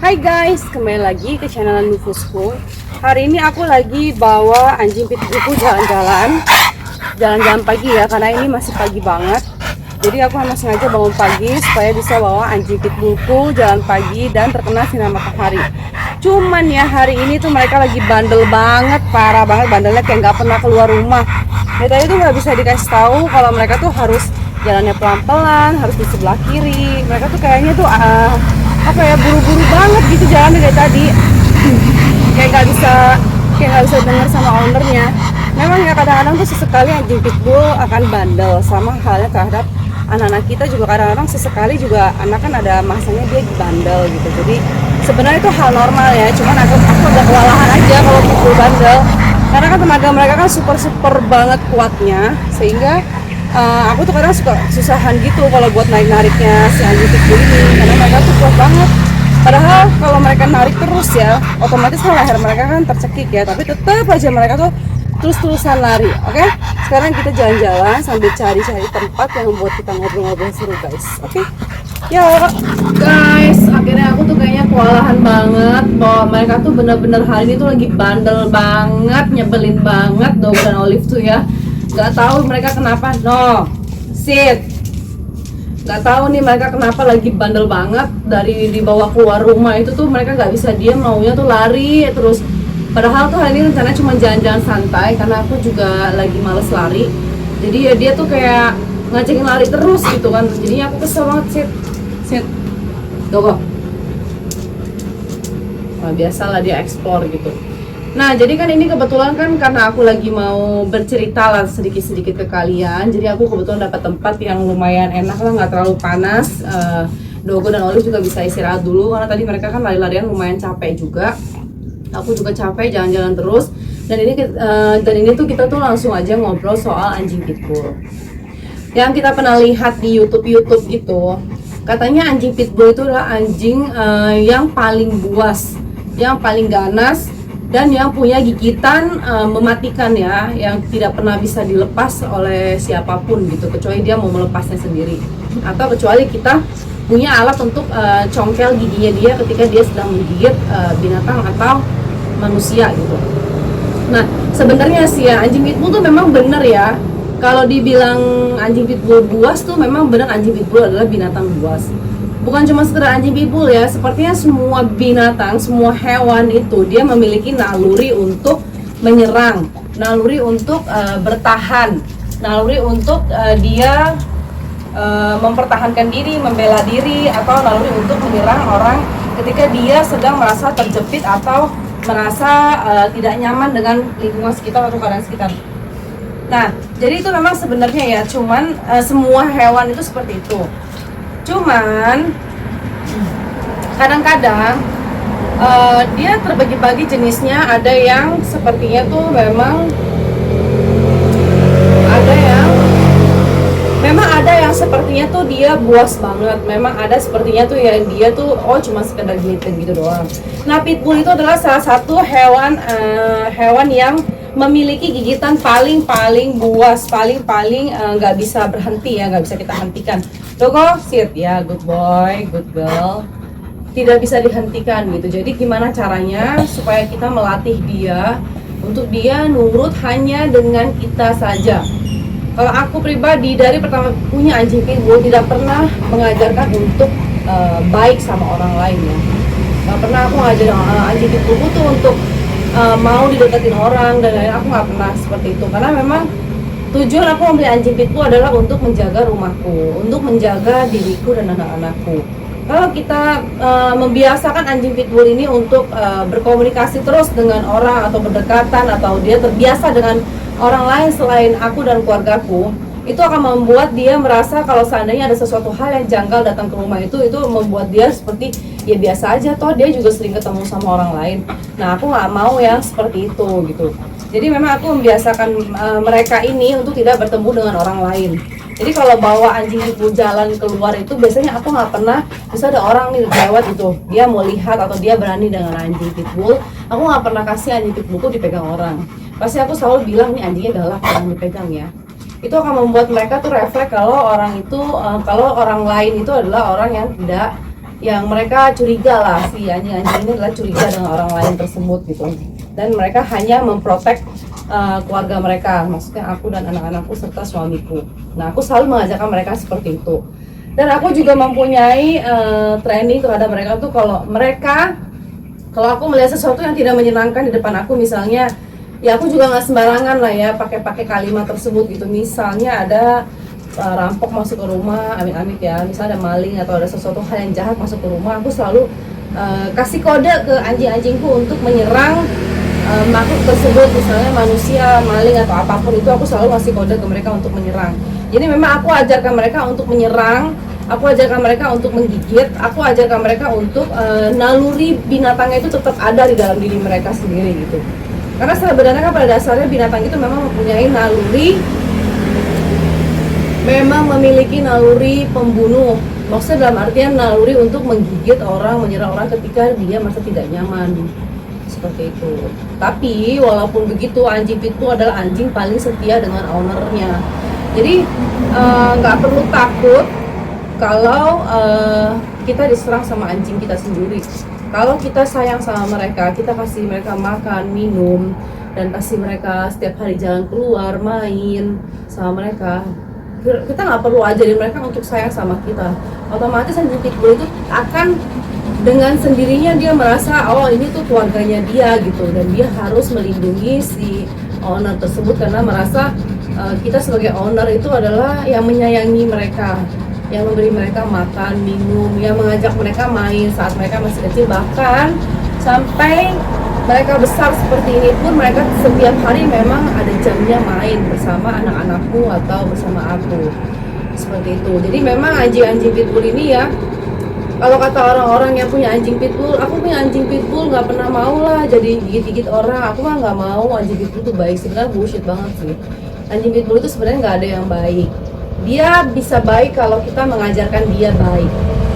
Hai guys, kembali lagi ke channel Nufusku. Hari ini aku lagi bawa anjing pitbullku jalan-jalan pagi ya, karena ini masih pagi banget. Jadi aku memang sengaja bangun pagi supaya bisa bawa anjing pitbullku jalan pagi dan terkena sinar matahari. Cuman ya hari ini tuh mereka lagi bandel banget, parah banget bandelnya, kayak nggak pernah keluar rumah. Dari tadi tuh nggak bisa dikasih tahu kalau mereka tuh harus jalannya pelan-pelan, harus di sebelah kiri. Mereka tuh kayaknya tuh apa ya, buru-buru banget gitu jalan dari tadi. kayak nggak bisa dengar sama ownernya. Memang ya kadang-kadang tuh sesekali anjing pitbull akan bandel, sama halnya terhadap anak-anak kita juga kadang-kadang sesekali juga anak kan ada masanya dia bandel gitu. Jadi sebenarnya itu hal normal ya, cuman aku agak kewalahan aja kalau pitbull bandel, karena kan tenaga mereka kan super banget kuatnya, sehingga aku tuh kadang suka susahan gitu kalau buat narik-nariknya si anjing pitbull ini, karena mereka tuh kuat banget. Padahal kalau mereka narik terus ya, otomatis kan leher mereka kan tercekik ya, tapi tetap aja mereka tuh terus-terusan lari. Oke? Sekarang kita jalan-jalan sambil cari-cari tempat yang buat kita ngobrol-ngobrol seru guys. Oke? Yuk guys, akhirnya aku tuh kayaknya kewalahan banget bahwa mereka tuh bener-bener hari ini tuh lagi bandel banget, nyebelin banget Dogo dan Olive tuh ya. Gak tahu mereka kenapa, no, sit. Gak tahu nih mereka kenapa lagi bandel banget. Dari dibawa keluar rumah itu tuh mereka gak bisa diam, maunya tuh lari terus. Padahal tuh hari ini rencananya cuma jalan-jalan santai, karena aku juga lagi males lari. Jadi ya dia tuh kayak ngajakin lari terus gitu kan. Jadinya aku kesel banget, sit, go. Nah, biasalah dia explore gitu. Nah, jadi kan ini kebetulan kan karena aku lagi mau bercerita lah sedikit-sedikit ke kalian. Jadi aku kebetulan dapat tempat yang lumayan enak lah, nggak terlalu panas. Dogo dan Olive juga bisa istirahat dulu karena tadi mereka kan lari-larian lumayan capek juga. Aku juga capek jalan-jalan terus. Dan ini tuh kita tuh langsung aja ngobrol soal anjing pitbull. Yang kita pernah lihat di YouTube gitu, katanya anjing pitbull itu adalah anjing yang paling buas, yang paling ganas, dan yang punya gigitan mematikan ya, yang tidak pernah bisa dilepas oleh siapapun gitu, kecuali dia mau melepasnya sendiri, atau kecuali kita punya alat untuk congkel giginya dia ketika dia sedang menggigit binatang atau manusia gitu. Nah sebenarnya sih ya, anjing pitbull tuh memang bener ya, kalau dibilang anjing pitbull buas tuh memang bener, anjing pitbull adalah binatang buas. Bukan cuma sekedar anjing pitbull ya, sepertinya semua binatang, semua hewan itu dia memiliki naluri untuk menyerang, naluri untuk bertahan, naluri untuk dia mempertahankan diri, membela diri, atau naluri untuk menyerang orang ketika dia sedang merasa terjepit atau merasa tidak nyaman dengan lingkungan sekitar atau keadaan sekitar. Nah, jadi itu memang sebenarnya ya, cuman semua hewan itu seperti itu. Cuman kadang-kadang dia terbagi-bagi jenisnya. Ada yang sepertinya tuh memang ada yang sepertinya tuh dia buas banget. Memang ada sepertinya tuh ya dia tuh cuma sekedar gilitin gitu doang. Nah, pitbull itu adalah salah satu hewan yang memiliki gigitan paling buas, paling nggak bisa berhenti ya, nggak bisa kita hentikan. Dogo, sit ya, good boy, good girl, tidak bisa dihentikan gitu. Jadi gimana caranya supaya kita melatih dia untuk dia nurut hanya dengan kita saja. Kalau aku pribadi dari pertama punya anjing pitbull tidak pernah mengajarkan untuk baik sama orang lain ya. Gak pernah aku ngajarin anjing pitbull tuh untuk mau dideketin orang dan lain-lain. Aku nggak pernah seperti itu, karena memang tujuan aku membeli anjing pitbull adalah untuk menjaga rumahku, untuk menjaga diriku dan anak-anakku. Kalau kita membiasakan anjing pitbull ini untuk berkomunikasi terus dengan orang atau berdekatan, atau dia terbiasa dengan orang lain selain aku dan keluargaku, itu akan membuat dia merasa kalau seandainya ada sesuatu hal yang janggal datang ke rumah itu membuat dia seperti ya biasa aja, toh dia juga sering ketemu sama orang lain. Nah, aku nggak mau yang seperti itu gitu. Jadi memang aku membiasakan mereka ini untuk tidak bertemu dengan orang lain. Jadi kalau bawa anjing pitbull jalan keluar itu biasanya aku nggak pernah, bisa ada orang nih lewat gitu, dia mau lihat atau dia berani dengan anjing pitbull, aku nggak pernah kasih anjing pitbullku dipegang orang. Pasti aku selalu bilang nih anjingnya galak, jangan dipegang ya. Itu akan membuat mereka tuh refleks kalau orang lain itu adalah orang yang tidak yang mereka curiga lah, si anjing-anjing ini adalah curiga dengan orang lain tersebut gitu. Dan mereka hanya memprotek keluarga mereka, maksudnya aku dan anak-anakku serta suamiku. Nah, aku selalu mengajarkan mereka seperti itu. Dan aku juga mempunyai training terhadap mereka tuh, kalau aku melihat sesuatu yang tidak menyenangkan di depan aku, misalnya ya aku juga nggak sembarangan lah ya pakai kalimat tersebut gitu. Misalnya ada rampok masuk ke rumah, amit-amit ya, misalnya ada maling atau ada sesuatu hal yang jahat masuk ke rumah, aku selalu kasih kode ke anjing-anjingku untuk menyerang makhluk tersebut, misalnya manusia, maling atau apapun itu. Aku selalu kasih kode ke mereka untuk menyerang. Jadi memang aku ajarkan mereka untuk menyerang, aku ajarkan mereka untuk menggigit, aku ajarkan mereka untuk naluri binatangnya itu tetap ada di dalam diri mereka sendiri gitu. Karena sebenarnya kan pada dasarnya binatang itu memang mempunyai naluri, memang memiliki naluri pembunuh. Maksudnya dalam artian naluri untuk menggigit orang, menyerang orang ketika dia merasa tidak nyaman. Seperti itu. Tapi walaupun begitu, anjing pitbull adalah anjing paling setia dengan ownernya. Jadi nggak perlu takut kalau kita diserang sama anjing kita sendiri. Kalau kita sayang sama mereka, kita kasih mereka makan, minum, dan kasih mereka setiap hari jalan keluar, main sama mereka. Kita nggak perlu ajarin mereka untuk sayang sama kita. Otomatis anjing pitbull itu akan dengan sendirinya dia merasa, oh ini tuh keluarganya dia gitu, dan dia harus melindungi si owner tersebut karena merasa kita sebagai owner itu adalah yang menyayangi mereka, yang memberi mereka makan, minum, yang mengajak mereka main saat mereka masih kecil, bahkan sampai mereka besar seperti ini pun mereka setiap hari memang ada jamnya main bersama anak-anakku atau bersama aku, seperti itu. Jadi memang anjing-anjing pitbull ini ya, kalau kata orang-orang yang punya anjing pitbull, aku punya anjing pitbull nggak pernah mau lah jadi gigit-gigit orang, aku mah nggak mau. Anjing pitbull itu baik, sebenarnya bullshit banget sih. Anjing pitbull itu sebenarnya nggak ada yang baik. Dia bisa baik kalau kita mengajarkan dia baik,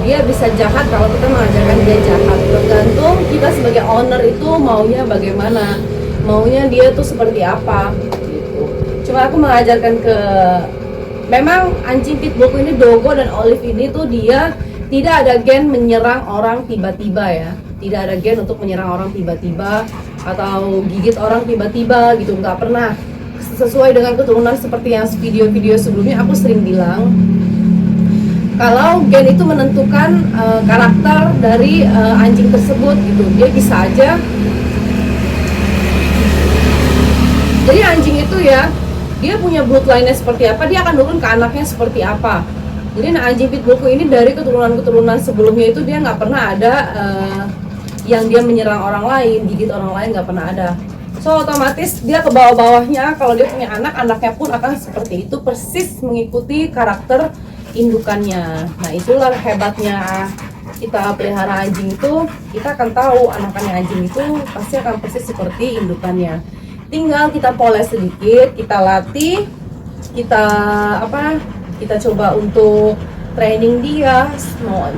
dia bisa jahat kalau kita mengajarkan dia jahat. Tergantung kita sebagai owner itu maunya bagaimana, maunya dia tuh seperti apa gitu. Cuma aku mengajarkan memang anjing pitbullku ini, Dogo dan Olive ini tuh dia tidak ada gen menyerang orang tiba-tiba ya, tidak ada gen untuk menyerang orang tiba-tiba atau gigit orang tiba-tiba gitu, nggak pernah. Sesuai dengan keturunan seperti yang video-video sebelumnya aku sering bilang, kalau gen itu menentukan karakter dari anjing tersebut gitu. Dia bisa aja, jadi anjing itu ya, dia punya bloodline-nya seperti apa, dia akan turun ke anaknya seperti apa. Jadi anjing pitbullku ini dari keturunan-keturunan sebelumnya itu dia nggak pernah ada yang dia menyerang orang lain, gigit orang lain, nggak pernah ada. So otomatis dia ke bawah-bawahnya, kalau dia punya anak, anaknya pun akan seperti itu, persis mengikuti karakter indukannya. Nah itulah hebatnya kita pelihara anjing itu, kita akan tahu anakannya anjing itu pasti akan persis seperti indukannya. Tinggal kita poles sedikit, kita latih, kita coba untuk training dia,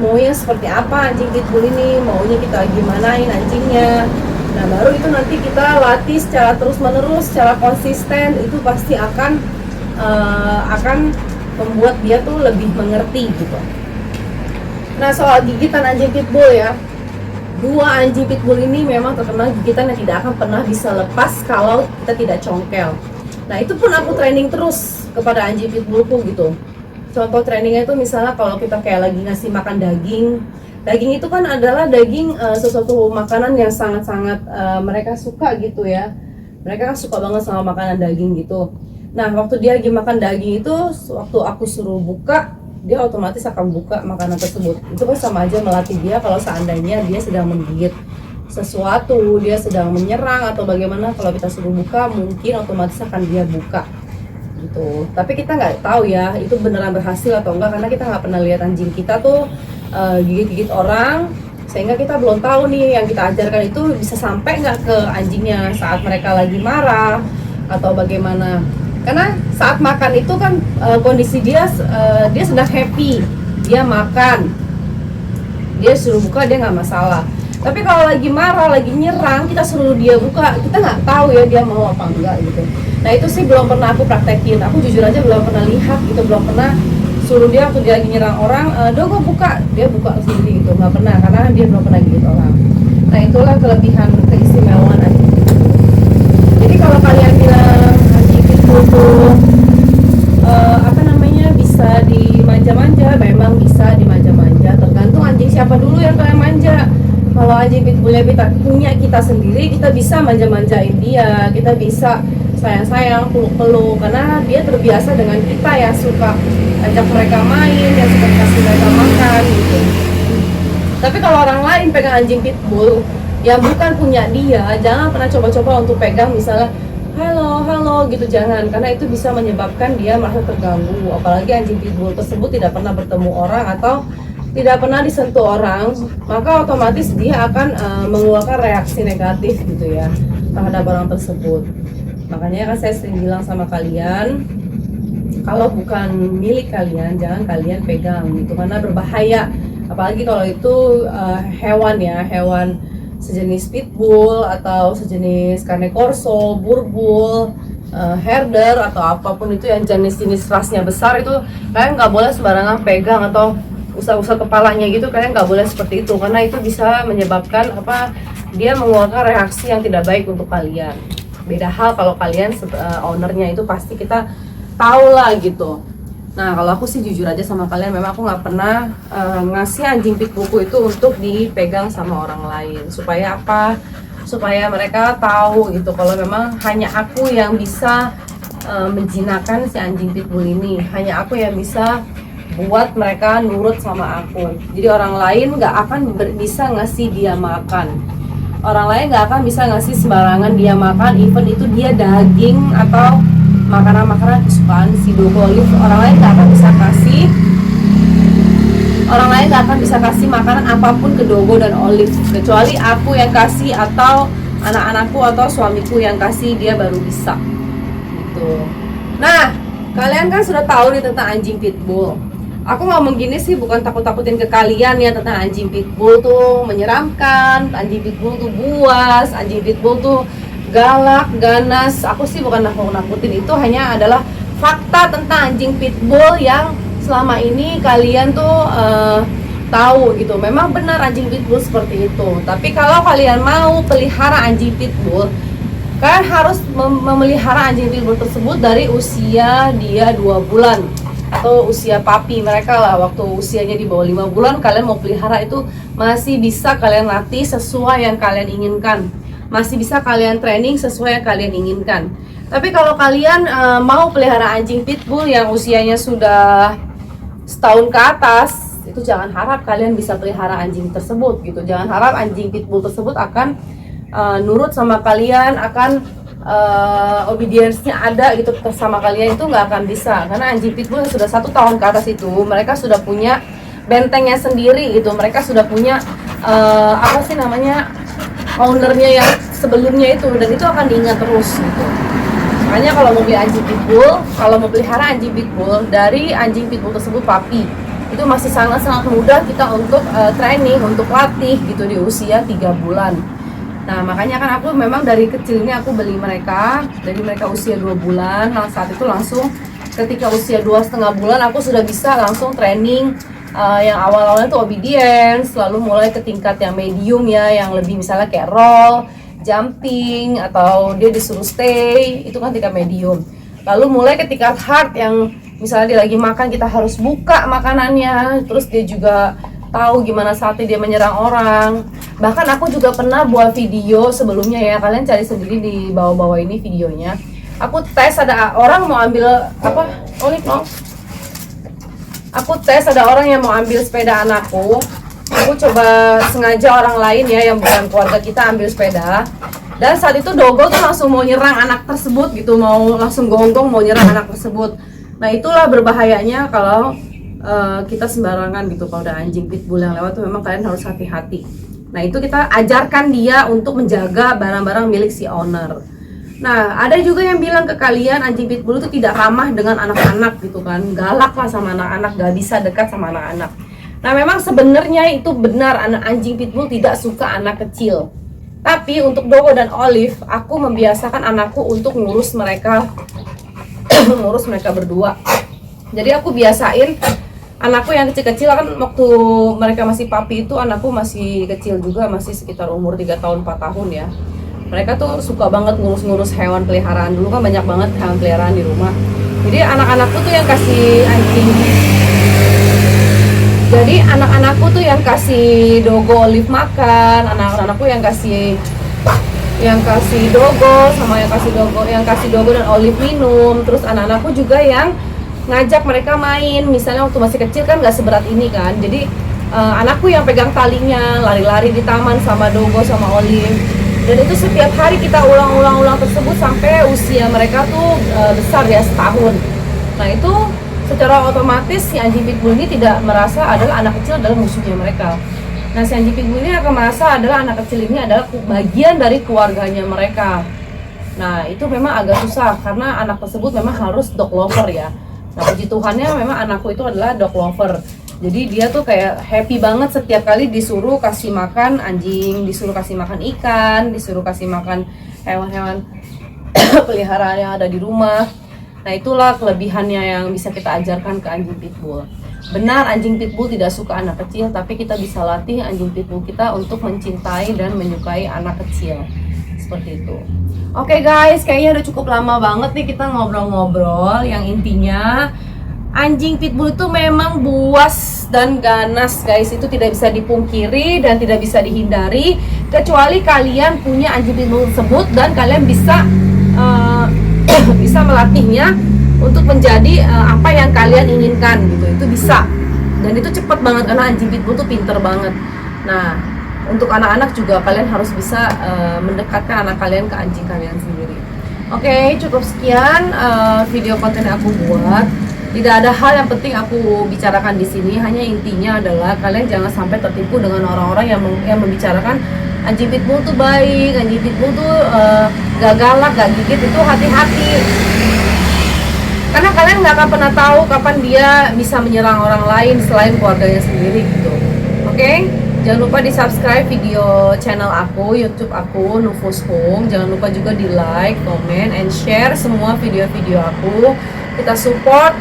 maunya seperti apa anjing pitbull ini, maunya kita gimanain anjingnya. Nah baru itu nanti kita latih secara terus-menerus, secara konsisten, itu pasti akan membuat dia tuh lebih mengerti gitu. Nah soal gigitan anjing pitbull ya, dua anjing pitbull ini memang terkenal gigitan yang tidak akan pernah bisa lepas kalau kita tidak congkel. Nah itu pun aku training terus kepada anjing pitbullku gitu. Contoh trainingnya itu misalnya kalau kita kayak lagi ngasih makan daging itu kan adalah daging sesuatu makanan yang sangat-sangat mereka suka gitu ya. Mereka kan suka banget sama makanan daging gitu. Nah waktu dia lagi makan daging itu, waktu aku suruh buka, dia otomatis akan buka makanan tersebut. Itu kan sama aja melatih dia kalau seandainya dia sedang menggigit sesuatu, dia sedang menyerang atau bagaimana, kalau kita suruh buka mungkin otomatis akan dia buka gitu. Tapi kita nggak tahu ya itu beneran berhasil atau enggak, karena kita nggak pernah lihat anjing kita tuh gigit-gigit orang, sehingga kita belum tahu nih yang kita ajarkan itu bisa sampai nggak ke anjingnya saat mereka lagi marah atau bagaimana. Karena saat makan itu kan kondisi dia sedang happy, dia makan, dia suruh buka dia nggak masalah. Tapi kalau lagi marah, lagi nyerang, kita suruh dia buka, kita nggak tahu ya dia mau apa enggak gitu. Nah itu sih belum pernah aku praktekin, aku jujur aja belum pernah lihat gitu, belum pernah suruh dia waktu dia lagi nyerang orang, Dogo buka, dia buka sendiri gitu, nggak pernah, karena dia belum pernah gigit orang. Nah itulah kelebihan keistimewaan anjing pitbull. Jadi kalau kalian bilang anjing pitbull tuh apa namanya bisa dimanja-manja, memang bisa dimanja-manja, tergantung anjing siapa dulu yang kalian manja. Kalau anjing pitbullnya punya kita sendiri, kita bisa manja-manjain dia, kita bisa sayang-sayang, peluk-peluk, karena dia terbiasa dengan kita yang suka ajak mereka main, yang suka kasih mereka makan gitu. Tapi kalau orang lain pegang anjing pitbull yang bukan punya dia, jangan pernah coba-coba untuk pegang misalnya halo gitu, jangan, karena itu bisa menyebabkan dia merasa terganggu. Apalagi anjing pitbull tersebut tidak pernah bertemu orang atau tidak pernah disentuh orang, maka otomatis dia akan mengeluarkan reaksi negatif gitu ya terhadap orang tersebut. Makanya kan saya sering bilang sama kalian, kalau bukan milik kalian jangan kalian pegang gitu, karena berbahaya. Apalagi kalau itu hewan ya, hewan sejenis pitbull atau sejenis cane corso, bull, herder atau apapun itu yang jenis-jenis rasnya besar, itu kalian nggak boleh sembarangan pegang atau usah-usah kepalanya gitu, kalian nggak boleh seperti itu, karena itu bisa menyebabkan dia mengeluarkan reaksi yang tidak baik untuk kalian. Beda hal kalau kalian ownernya itu pasti kita tahu lah gitu. Nah kalau aku sih jujur aja sama kalian, memang aku nggak pernah ngasih anjing pitbullku itu untuk dipegang sama orang lain. Supaya apa? Supaya mereka tahu gitu kalau memang hanya aku yang bisa menjinakkan si anjing pitbull ini, hanya aku yang bisa buat mereka nurut sama aku. Jadi orang lain nggak akan bisa ngasih dia makan, orang lain nggak akan bisa ngasih sembarangan dia makan, even itu dia daging atau makanan-makanan kesukaan si Dogo Olive. Orang lain nggak akan bisa kasih makanan apapun ke Dogo dan Olive, kecuali aku yang kasih atau anak-anakku atau suamiku yang kasih, dia baru bisa gitu. Nah kalian kan sudah tahu nih tentang anjing pitbull. Aku ngomong gini sih bukan takut-takutin ke kalian ya tentang anjing pitbull tuh menyeramkan, anjing pitbull tuh buas, anjing pitbull tuh galak, ganas. Aku sih bukan nakut-nakutin, itu hanya adalah fakta tentang anjing pitbull yang selama ini kalian tuh tahu gitu. Memang benar anjing pitbull seperti itu. Tapi kalau kalian mau pelihara anjing pitbull, kalian harus memelihara anjing pitbull tersebut dari usia dia 2 bulan atau usia papi mereka lah. Waktu usianya di bawah 5 bulan kalian mau pelihara, itu masih bisa kalian latih sesuai yang kalian inginkan, masih bisa kalian training sesuai yang kalian inginkan. Tapi kalau kalian mau pelihara anjing pitbull yang usianya sudah setahun ke atas, itu jangan harap kalian bisa pelihara anjing tersebut gitu. Jangan harap anjing pitbull tersebut akan nurut sama kalian, akan obedience-nya ada gitu sama kalian, itu nggak akan bisa. Karena anjing pitbull yang sudah 1 tahun ke atas itu mereka sudah punya bentengnya sendiri gitu, mereka sudah punya ownernya yang sebelumnya itu, dan itu akan diingat terus gitu. Makanya kalau mau beli anjing pitbull, kalau mau pelihara anjing pitbull dari anjing pitbull tersebut papi, itu masih sangat-sangat mudah kita untuk training, untuk latih gitu di usia 3 bulan. Nah makanya kan aku memang dari kecil ini aku beli mereka, dari mereka usia 2 bulan. Nah saat itu langsung ketika usia 2,5 bulan aku sudah bisa langsung training yang awal-awalnya tuh obedience, lalu mulai ke tingkat yang medium ya, yang lebih misalnya kayak roll, jumping, atau dia disuruh stay, itu kan tingkat medium. Lalu mulai ke tingkat hard yang misalnya dia lagi makan kita harus buka makanannya, terus dia juga tahu gimana saatnya dia menyerang orang. Bahkan aku juga pernah buat video sebelumnya ya, kalian cari sendiri di bawah-bawah ini videonya. Aku tes, ada orang mau ambil aku tes ada orang yang mau ambil sepeda anakku. Aku coba sengaja orang lain ya yang bukan keluarga kita ambil sepeda. Dan saat itu Dogo tuh langsung mau nyerang anak tersebut gitu, mau langsung gonggong mau nyerang anak tersebut. Nah itulah berbahayanya kalau kita sembarangan gitu. Kalau ada anjing pitbull yang lewat tuh memang kalian harus hati-hati. Nah itu kita ajarkan dia untuk menjaga barang-barang milik si owner. Nah ada juga yang bilang ke kalian anjing pitbull itu tidak ramah dengan anak-anak gitu kan, galak lah sama anak-anak, gak bisa dekat sama anak-anak. Nah memang sebenarnya itu benar, anjing pitbull tidak suka anak kecil. Tapi untuk Dogo dan Olive, aku membiasakan anakku untuk ngurus mereka ngurus mereka berdua. Jadi aku biasain anakku yang kecil-kecil, kan waktu mereka masih papi itu anakku masih kecil juga, masih sekitar umur 3 tahun 4 tahun ya. Mereka tuh suka banget ngurus-ngurus hewan peliharaan. Dulu kan banyak banget hewan peliharaan di rumah. Jadi anak-anakku tuh yang kasih anjing. Jadi anak-anakku tuh yang kasih dogo olive makan, anak-anakku yang kasih dogo sama yang kasih dogo dan olive minum. Terus anak-anakku juga yang ngajak mereka main, misalnya waktu masih kecil kan nggak seberat ini kan, jadi anakku yang pegang talinya, lari-lari di taman sama dogo sama olive. Dan itu setiap hari kita ulang-ulang tersebut sampai usia mereka tuh besar ya, setahun. Nah itu secara otomatis si anjing pitbull ini tidak merasa adalah anak kecil adalah musuhnya mereka. Nah si anjing pitbull ini akan merasa adalah anak kecil ini adalah bagian dari keluarganya mereka. Nah itu memang agak susah karena anak tersebut memang harus dog lover ya. Nah puji Tuhannya memang anakku itu adalah dog lover. Jadi dia tuh kayak happy banget setiap kali disuruh kasih makan anjing, disuruh kasih makan ikan, disuruh kasih makan hewan-hewan peliharaan yang ada di rumah. Nah itulah kelebihannya yang bisa kita ajarkan ke anjing pitbull. Benar anjing pitbull tidak suka anak kecil, tapi kita bisa latih anjing pitbull kita untuk mencintai dan menyukai anak kecil. Seperti itu. Oke guys, kayaknya udah cukup lama banget nih kita ngobrol-ngobrol. Yang intinya anjing pitbull itu memang buas dan ganas guys, itu tidak bisa dipungkiri dan tidak bisa dihindari. Kecuali kalian punya anjing pitbull tersebut dan kalian bisa bisa melatihnya untuk menjadi apa yang kalian inginkan gitu. Itu bisa, dan itu cepat banget karena anjing pitbull tuh pinter banget. Nah untuk anak-anak juga kalian harus bisa mendekatkan anak kalian ke anjing kalian sendiri. Oke, cukup sekian video konten yang aku buat. Tidak ada hal yang penting aku bicarakan di sini, hanya intinya adalah kalian jangan sampai tertipu dengan orang-orang yang membicarakan anjing pitbull tuh baik, anjing pitbull tuh gak galak, gak gigit. Itu hati-hati, karena kalian nggak akan pernah tahu kapan dia bisa menyerang orang lain selain keluarganya sendiri gitu. Oke? Jangan lupa di subscribe video channel aku, YouTube aku, Nufus Home. Jangan lupa juga di like, comment, and share semua video-video aku. Kita support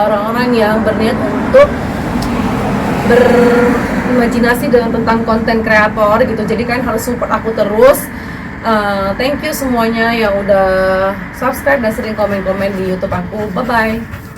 orang-orang yang berniat untuk berimajinasi dengan tentang konten kreator gitu. Jadi kalian harus support aku terus. Thank you semuanya yang udah subscribe dan sering komen-komen di YouTube aku. Bye-bye.